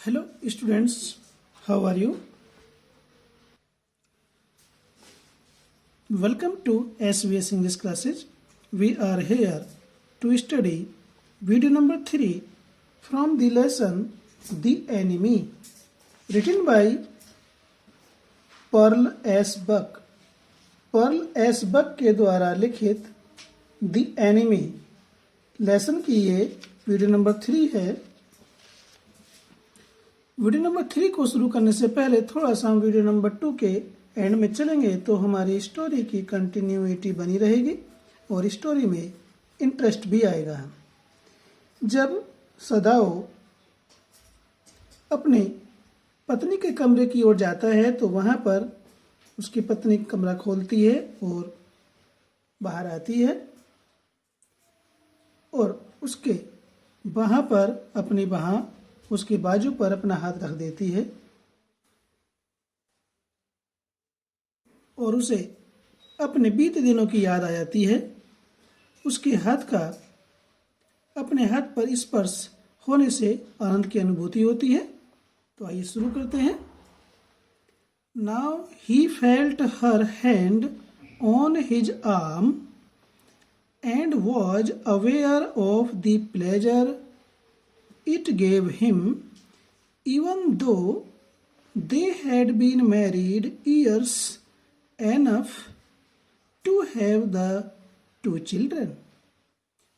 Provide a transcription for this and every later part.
Hello students, how are you? Welcome to SVS English classes. We are here to study video number 3 from the lesson The Enemy, written by Pearl S. Buck. Pearl S Buck के द्वारा लिखित the enemy lesson की ये video number 3 है। Video number 3 को शुरू करने से पहले थोड़ा सा हम वीडियो नंबर 2 के एंड में चलेंगे तो हमारी स्टोरी की कंटिन्यूटी बनी रहेगी और स्टोरी में इंटरेस्ट भी आएगा। जब सदाओ अपनी पत्नी के कमरे की ओर जाता है तो वहाँ पर उसकी पत्नी कमरा खोलती है और बाहर आती है और उसके वहाँ पर अपनी बाह उसके बाजू पर अपना हाथ रख देती है और उसे अपने बीते दिनों की याद आ जाती है। उसके हाथ का अपने हाथ पर स्पर्श होने से आनंद की अनुभूति होती है। तो आइए शुरू करते हैं। Now he felt her hand on his arm and was aware of the pleasure it gave him, even though they had been married years enough to have the 2 children.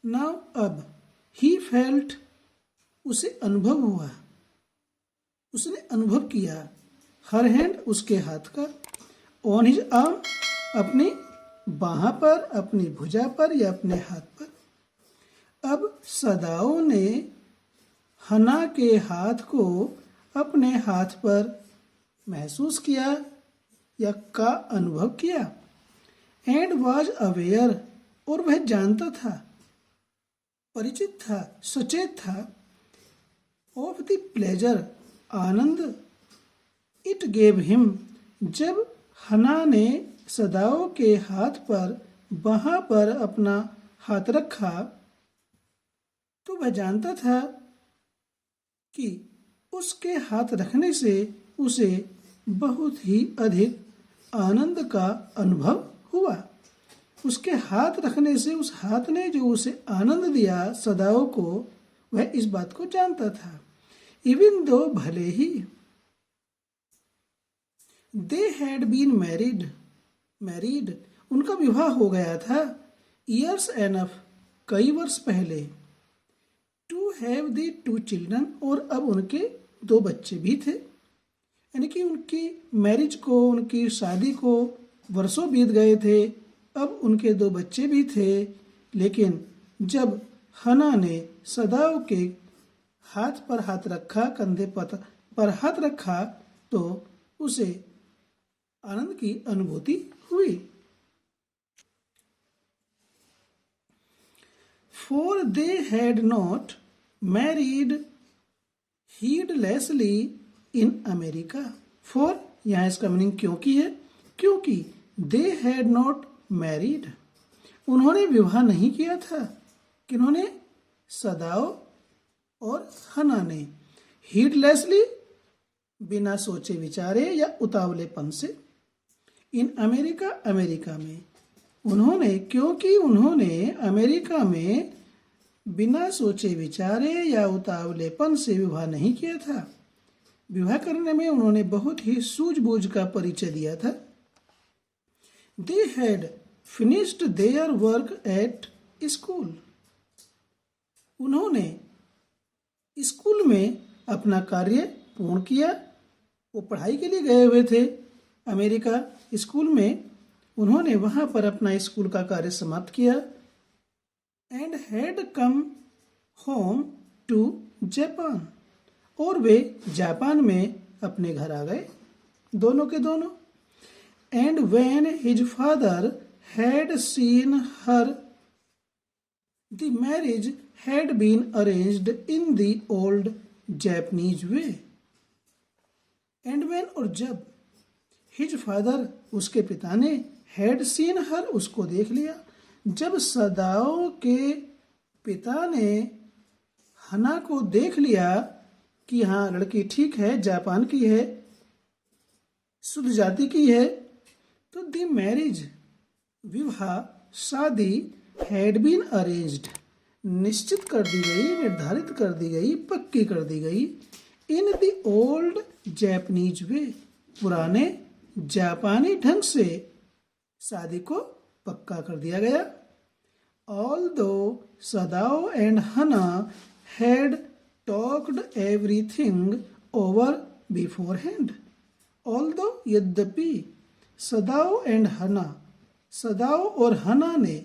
Now अब he felt उसे अनुभव हुआ, उसने अनुभव किया, her hand उसके हाथ का, ऑन हिज आर्म अपनी बाह पर, अपनी भुजा पर या अपने हाथ पर। अब सदाओ ने हना के हाथ को अपने हाथ पर महसूस किया या का अनुभव किया। एंड वाज अवेयर और वह जानता था, परिचित था, सचेत था, of the pleasure Anand it gave him जब हना ने सदाओ के हाथ पर बाह पर अपना हाथ रखा तो वह जानता था कि उसके हाथ रखने से उसे बहुत ही अधिक आनंद का अनुभव हुआ। उसके हाथ रखने से उस हाथ ने जो उसे आनंद दिया सदाओ को, वह इस बात को जानता था। इवन दो भले ही दे हैड बीन मैरिड उनका विवाह हो गया था, ईयर्स एनफ कई वर्ष पहले, टू हैव द 2 चिल्ड्रन और अब उनके 2 बच्चे भी थे। यानी कि उनकी मैरिज को, उनकी शादी को वर्षों बीत गए थे, अब उनके 2 बच्चे भी थे। लेकिन जब हना ने सदाओ के हाथ पर हाथ रखा, कंधे पर हाथ रखा तो उसे आनंद की अनुभूति हुई। For they had not married heedlessly in America. For यहाँ इसका मीनिंग क्योंकि है, क्योंकि they had not married उन्होंने विवाह नहीं किया था। किन्होंने? सदाओ और हना ने। heedlessly बिना सोचे विचारे या उतावलेपन से। इन अमेरिका अमेरिका में उन्होंने, क्योंकि उन्होंने अमेरिका में बिना सोचे विचारे या उतावलेपन से विवाह नहीं किया था। विवाह करने में उन्होंने बहुत ही सूझबूझ का परिचय दिया था। They had finished their work at school उन्होंने स्कूल में अपना कार्य पूर्ण किया। वो पढ़ाई के लिए गए हुए थे अमेरिका स्कूल में, उन्होंने वहाँ पर अपना स्कूल का कार्य समाप्त किया। And had come home to Japan और वे जापान में अपने घर आ गए, दोनों के दोनों। And when his father had seen her the marriage had been arranged in the old Japanese way. And when और जब हिज फादर उसके पिता ने, हैड सीन हर उसको देख लिया, जब सदाओ के पिता ने हना को देख लिया कि हाँ लड़की ठीक है, जापान की है, शुद्ध जाति की है, तो द मैरिज, विवाह, शादी, हैड बीन अरेंज्ड, निश्चित कर दी गई, निर्धारित कर दी गई, पक्की कर दी गई, इन द ओल्ड जैपनीज वे, पुराने जापानी ढंग से शादी को पक्का कर दिया गया। Although Sadao and Hana had talked everything over beforehand. Although यद्यपि सदाओ एंड हना, सदाओ और हना ने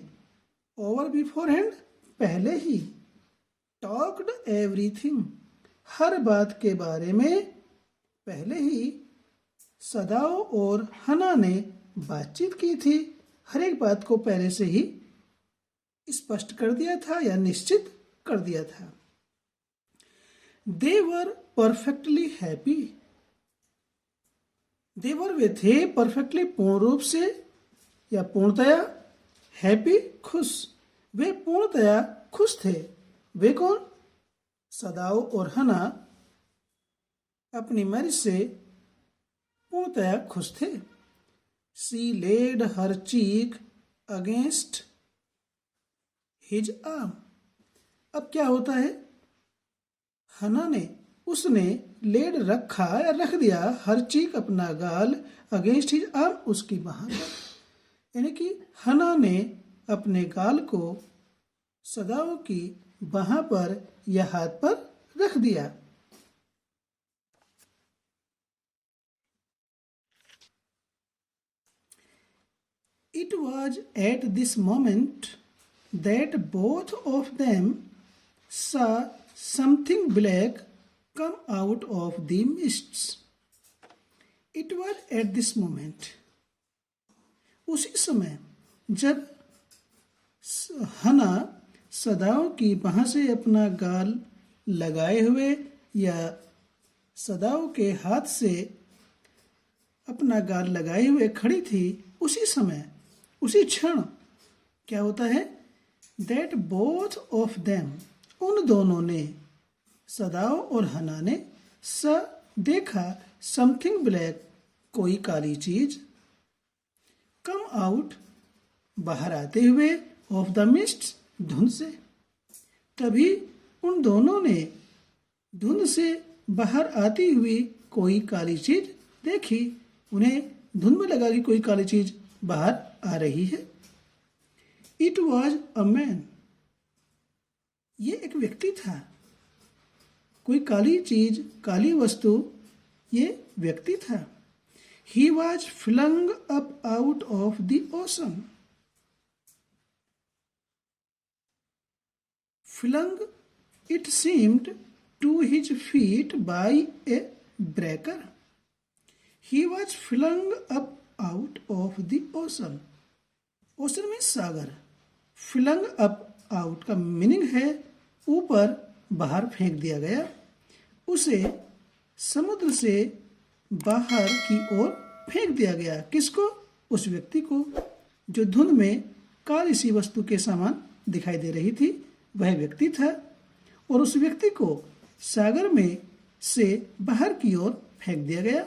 ओवर बिफोरहैंड पहले ही, टॉक्ड एवरीथिंग हर बात के बारे में पहले ही सदाओ और हना ने बातचीत की थी, हर एक बात को पहले से ही स्पष्ट कर दिया था या निश्चित कर दिया था। दे वर परफेक्टली हैप्पी, देवर वे थे, परफेक्टली पूर्ण रूप से या पूर्णतया, हैप्पी खुश, वे पूर्णतया खुश थे। वे कौन? सदाओ और हना अपनी मैरिज से पूर्णतया खुश थे। सी लेड हर चीक अगेंस्ट हिज आर्म। अब क्या होता है, हना ने, उसने लेड रखा या रख दिया, हर चीक अपना गाल, अगेंस्ट हिज आर्म उसकी बाह पर, यानी कि हना ने अपने गाल को सदाओ की बाह पर या हाथ पर रख दिया। It was at this moment that both of them saw something black come out of the mists. It was at this moment. उसी समय जब हना सदाओं की बाह से अपना गाल लगाए हुए या सदाओं के हाथ से अपना गाल लगाए हुए खड़ी थी, उसी समय, उसी क्षण क्या होता है, that both of them, उन दोनों ने, सदाओ और हना ने, देखा, something black, कोई काली चीज, come out, बाहर आते हुए, of the mist, धुंध से। तभी उन दोनों ने धुंध से बाहर आती हुई कोई काली चीज देखी, उन्हें धुंध में लगा कि कोई काली चीज बाहर आ रही है। इट वॉज अ मैन, ये एक व्यक्ति था, कोई काली चीज, काली वस्तु, ये व्यक्ति था। He was flung up out of the ocean. Flung, it seemed to his feet by a breaker. He was flung up out of the ocean. Ocean में सागर, फ्लंग अप आउट का मीनिंग है ऊपर, बाहर फेंक दिया गया, उसे समुद्र से बाहर की ओर फेंक दिया गया। किसको? उस व्यक्ति को जो धुंध में काली सी वस्तु के समान दिखाई दे रही थी, वह व्यक्ति था, और उस व्यक्ति को सागर में से बाहर की ओर फेंक दिया गया।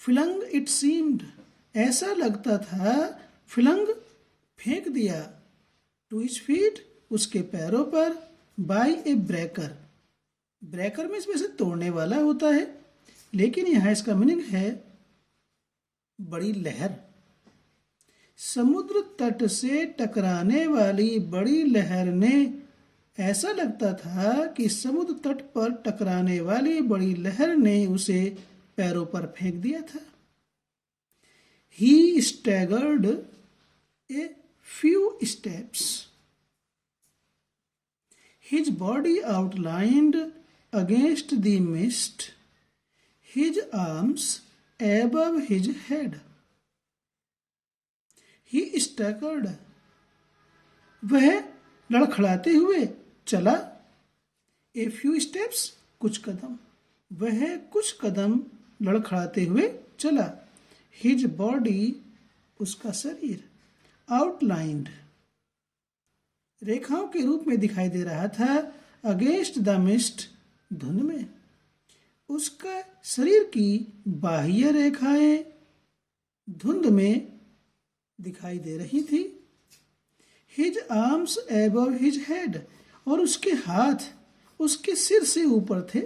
फ्लंग, इट सीम्ड, ऐसा लगता था, फ्लंग, फेंक दिया, टू हिज फीट, उसके पैरों पर, बाय ए ब्रेकर। ब्रेकर में इसमें से तोड़ने वाला होता है, लेकिन यहां इसका मीनिंग है बड़ी लहर। समुद्र तट से टकराने वाली बड़ी लहर ने, ऐसा लगता था कि समुद्र तट पर टकराने वाली बड़ी लहर ने उसे पैरों पर फेंक दिया था। He staggered a few steps. His body outlined against the mist, his arms above his head. He staggered. वह लड़खड़ाते हुए चला। A few steps, कुछ कदम, वह कुछ कदम लड़खड़ाते हुए चला। His body, उसका शरीर, outlined, रेखाओं के रूप में दिखाई दे रहा था, against the mist, धुंध में। उसका शरीर की बाह्य रेखाएं धुंध में दिखाई दे रही थी। His arms above his head, और उसके हाथ उसके सिर से ऊपर थे।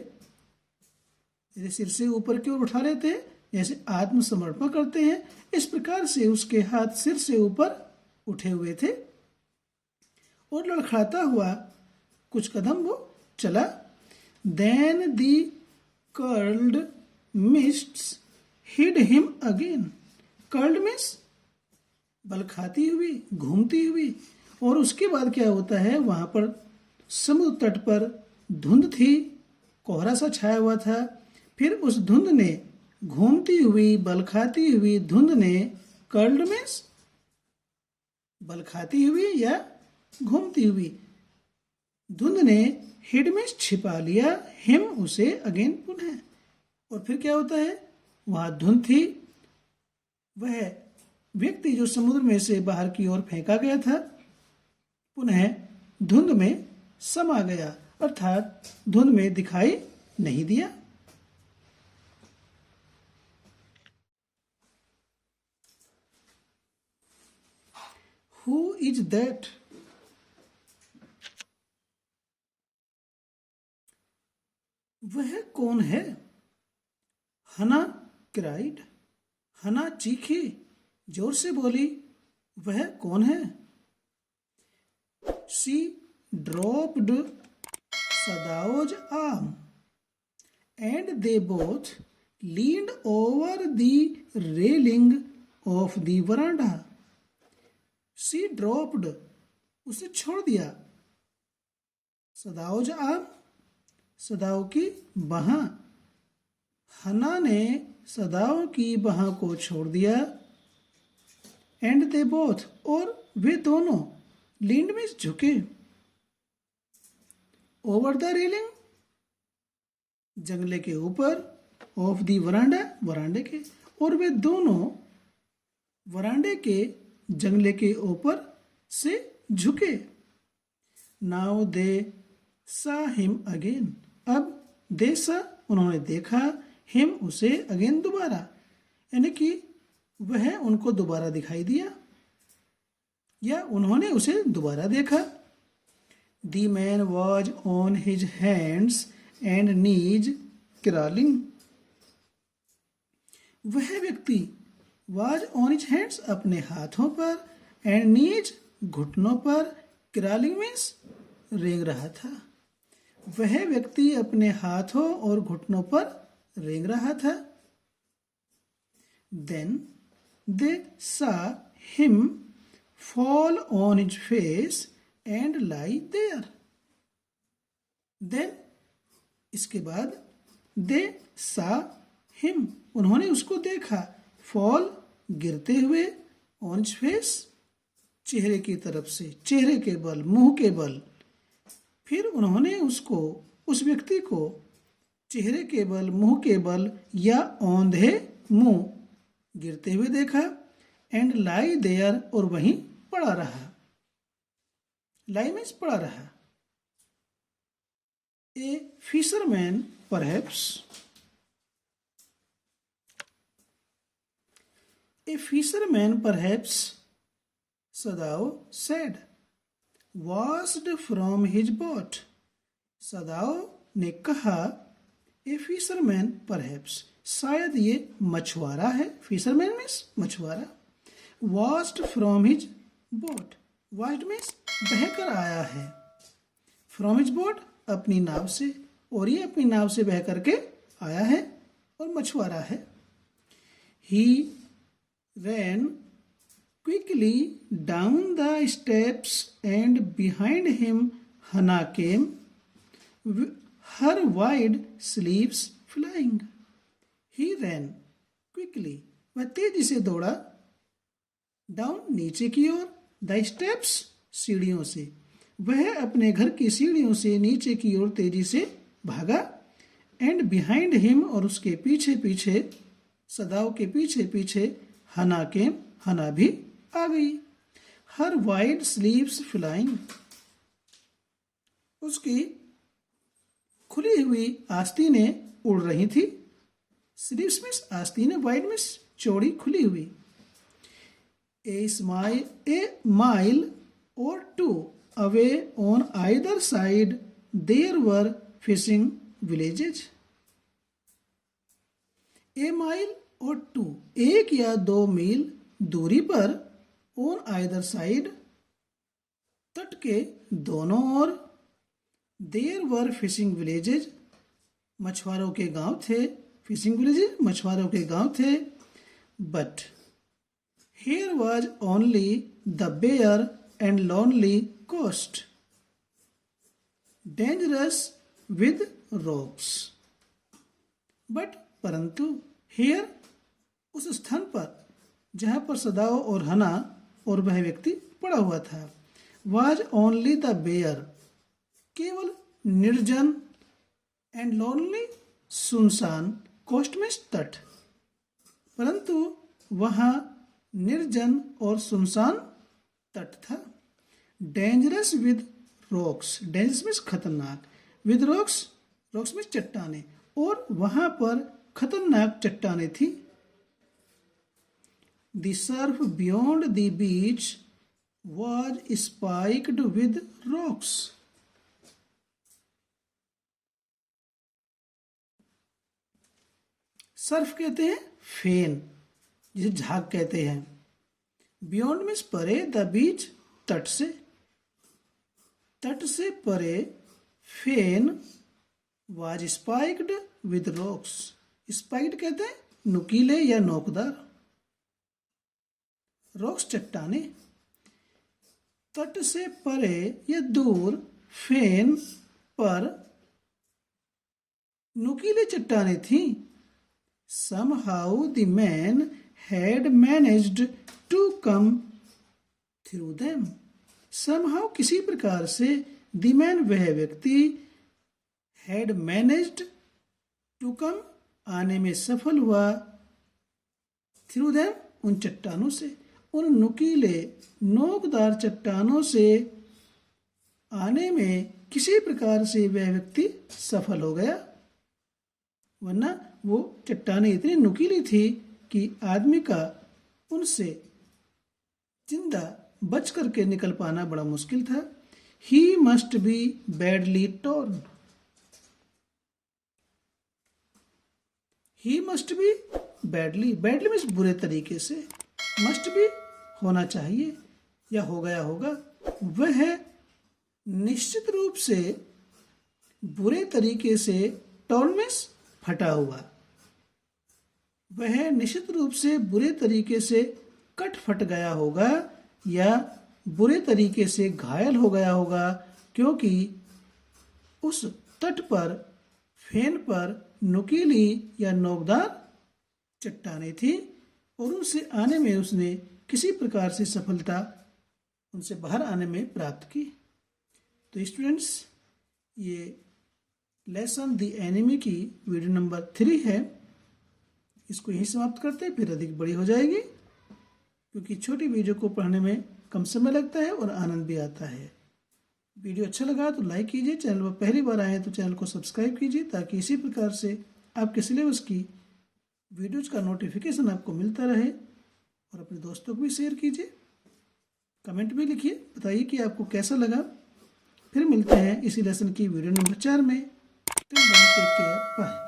जैसे सिर से ऊपर की ओर उठा लेते हैं, जैसे आत्मसमर्पण करते हैं, इस प्रकार से उसके हाथ सिर से ऊपर उठे हुए थे और लड़खड़ाता हुआ कुछ कदम वो चला। Then the curled mists hid him again. Curled means बल खाती हुई, घूमती हुई। और उसके बाद क्या होता है, वहां पर समुद्र तट पर धुंध थी, कोहरा सा छाया हुआ था। फिर उस धुंध ने, घूमती हुई बल खाती हुई धुंध ने, कर्ल्ड मीन्स बल खाती हुई या घूमती हुई, धुंध ने हिड में छिपा लिया, हिम उसे अगेन पुनः। और फिर क्या होता है, वहां धुंध थी, वह व्यक्ति जो समुद्र में से बाहर की ओर फेंका गया था पुनः धुंध में समा गया, अर्थात धुंध में दिखाई नहीं दिया। Who is that? वह कौन है? हना क्राइड। हना चीखी, जोर से बोली, वह कौन है? She dropped Sadao's arm and they both leaned over the railing of the veranda. She dropped, उसे छोड़ दिया। Sadao's arm, सदाओ की बाह। हना ने सदाओ की बाह को छोड़ दिया। एंड दे बोथ, और वे दोनों, लींड में झुके, ओवर द रेलिंग, जंगले के ऊपर, ऑफ दी वरांडा, वरांडे के, और वे दोनों वरांडे के जंगले के ऊपर से झुके। Now they saw him again, अब दे सा, उन्होंने देखा, हिम उसे, अगेन दोबारा, यानी कि वह उनको दोबारा दिखाई दिया या उन्होंने उसे दोबारा देखा। The man was on his hands and knees crawling. वह व्यक्ति वॉज ऑन हिज हैंड्स, अपने हाथों पर, एंड नीज, घुटनों पर, क्रॉलिंग मीन्स रेंग रहा था। वह व्यक्ति अपने हाथों और घुटनों पर रेंग रहा था। Then they saw him fall on his face and lay there. Then, इसके बाद, दे सा हिम, उन्होंने उसको देखा, फॉल, गिरते हुए, ऑन हिज फेस, चेहरे की तरफ से, चेहरे के बल, मुंह के बल। फिर उन्होंने उसको, उस व्यक्ति को चेहरे के बल, मुंह के बल या औंधे मुंह गिरते हुए देखा। एंड लाई देयर, और वहीं पड़ा रहा। लाई मीन्स पड़ा रहा। A fisherman perhaps, a fisherman perhaps, Sadao said, washed from his boat. Sadao ने कहा, ए फिशरमैन परहैप्स, शायद ये मछुआरा है। फिशरमैन मीन्स मछुआरा। washed from his boat, washed means बहकर आया है, from his boat, अपनी नाव से, और ये अपनी नाव से बह करके आया है और मछुआरा है। he ran quickly down the steps and behind him Hannah came, her wide sleeves flying. He ran quickly, वह तेजी से दौड़ा, डाउन, नीचे की ओर, द स्टेप्स, सीढ़ियों से, वह अपने घर की सीढ़ियों से नीचे की ओर तेजी से भागा। एंड बिहाइंड हिम, और उसके पीछे पीछे, सदाओ के पीछे पीछे, हना केम, हना भी आ गई। हर वाइड स्लीव्स फ्लाइंग, उसकी खुली हुई आस्तीनें उड़ रही थी। स्लीव्स मीन्स आस्तीनें, वाइड मीन्स चौड़ी खुली हुई। A mile or two away on either side there were fishing villages. A mile or two, एक या 2 मील दूरी पर, on either side, तट के दोनों ओर, there were fishing villages, मछुआरों के गांव थे। fishing villages मछुआरों के गांव थे। but here was only the bare and lonely coast, dangerous with rocks. But परंतु here उस स्थान पर जहाँ पर सदाओं और हना और वह व्यक्ति पड़ा हुआ था, was only the bare, केवल निर्जन, and lonely, सुनसान, coast में तट, परंतु वहाँ निर्जन और सुनसान तट था। Dangerous with rocks, dangerous means खतरनाक, विद रॉक्स, रॉक्स मीन्स चट्टाने, और वहां पर खतरनाक चट्टाने थी। The surf beyond the beach was spiked with rocks. Surf कहते हैं फेन, जिसे झाग कहते हैं। बियॉन्ड मीन्स परे, द बीच तट से, तट से परे। फेन was spiked with rocks, spiked कहते हैं नुकीले या नोकदार, रॉक्स चट्टाने। तट से परे या दूर, फेन पर नुकीले चट्टाने थी। Somehow the man had managed to come through them. Somehow किसी प्रकार से, the man वह व्यक्ति, had managed to come आने में सफल हुआ, through them उन चट्टानों से, उन नुकीले नोकदार चट्टानों से आने में किसी प्रकार से वह व्यक्ति सफल हो गया, वरना वो चट्टानें इतनी नुकीली थी कि आदमी का उनसे जिंदा बच करके निकल पाना बड़ा मुश्किल था। He must be badly torn. He must be badly, badly means बुरे तरीके से, must be होना चाहिए या हो गया होगा। वह निश्चित रूप से बुरे तरीके से, torn means फटा हुआ, वह निश्चित रूप से बुरे तरीके से कट फट गया होगा या बुरे तरीके से घायल हो गया होगा, क्योंकि उस तट पर, फेन पर नुकीली या नोकदार चट्टानें थी और उनसे आने में उसने किसी प्रकार से सफलता उनसे बाहर आने में प्राप्त की। तो स्टूडेंट्स, ये लेसन द एनिमी की वीडियो नंबर 3 है। इसको यहीं समाप्त करते हैं, फिर अधिक बड़ी हो जाएगी, क्योंकि छोटी वीडियो को पढ़ने में कम समय लगता है और आनंद भी आता है। वीडियो अच्छा लगा तो लाइक कीजिए, चैनल पर पहली बार आए हैं तो चैनल को सब्सक्राइब कीजिए, ताकि इसी प्रकार से आपके सिलेबस की वीडियोज का नोटिफिकेशन आपको मिलता रहे। और अपने दोस्तों को भी शेयर कीजिए, कमेंट भी लिखिए, बताइए कि आपको कैसा लगा। फिर मिलते हैं इसी लेसन की वीडियो नंबर 4 में। Till then take care, bye.